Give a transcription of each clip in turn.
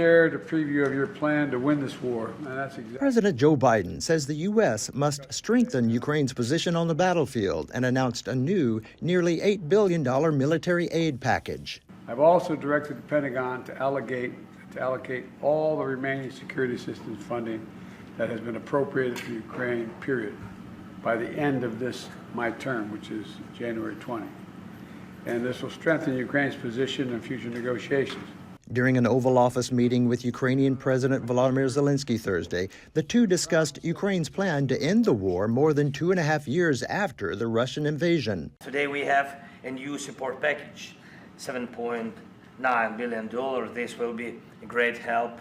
Shared a preview of your plan to win this war. And that's exactly. President Joe Biden says the U.S. must strengthen Ukraine's position on the battlefield and announced a new, nearly $8 billion military aid package. I've also directed the Pentagon to allocate all the remaining security assistance funding that has been appropriated for Ukraine, period, by the end of my term, which is January 20. And this will strengthen Ukraine's position in future negotiations. During an Oval Office meeting with Ukrainian President Volodymyr Zelenskyy Thursday, the two discussed Ukraine's plan to end the war more than 2.5 years after the Russian invasion. Today we have a new support package, $7.9 billion. This will be a great help.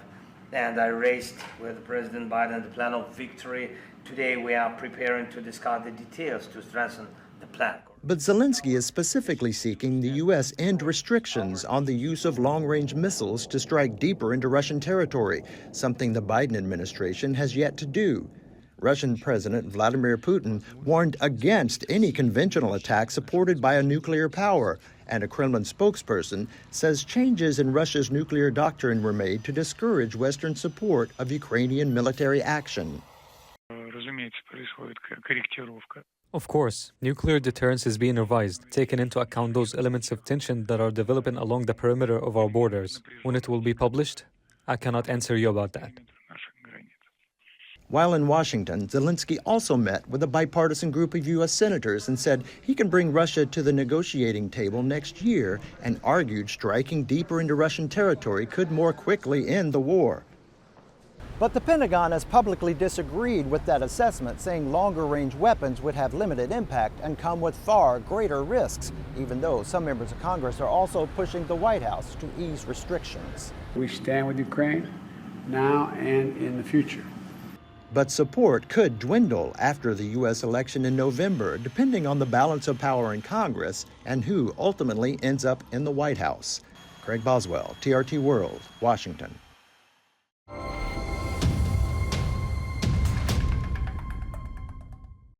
And I raised with President Biden the plan of victory. Today we are preparing to discuss the details to strengthen the plan. But Zelenskyy is specifically seeking the U.S. end restrictions on the use of long-range missiles to strike deeper into Russian territory, something the Biden administration has yet to do. Russian President Vladimir Putin warned against any conventional attack supported by a nuclear power, and a Kremlin spokesperson says changes in Russia's nuclear doctrine were made to discourage Western support of Ukrainian military action. Of course, nuclear deterrence is being revised, taking into account those elements of tension that are developing along the perimeter of our borders. When it will be published, I cannot answer you about that. While in Washington, Zelenskyy also met with a bipartisan group of U.S. senators and said he can bring Russia to the negotiating table next year and argued striking deeper into Russian territory could more quickly end the war. But the Pentagon has publicly disagreed with that assessment, saying longer-range weapons would have limited impact and come with far greater risks, even though some members of Congress are also pushing the White House to ease restrictions. We stand with Ukraine now and in the future. But support could dwindle after the U.S. election in November, depending on the balance of power in Congress and who ultimately ends up in the White House. Craig Boswell, TRT World, Washington.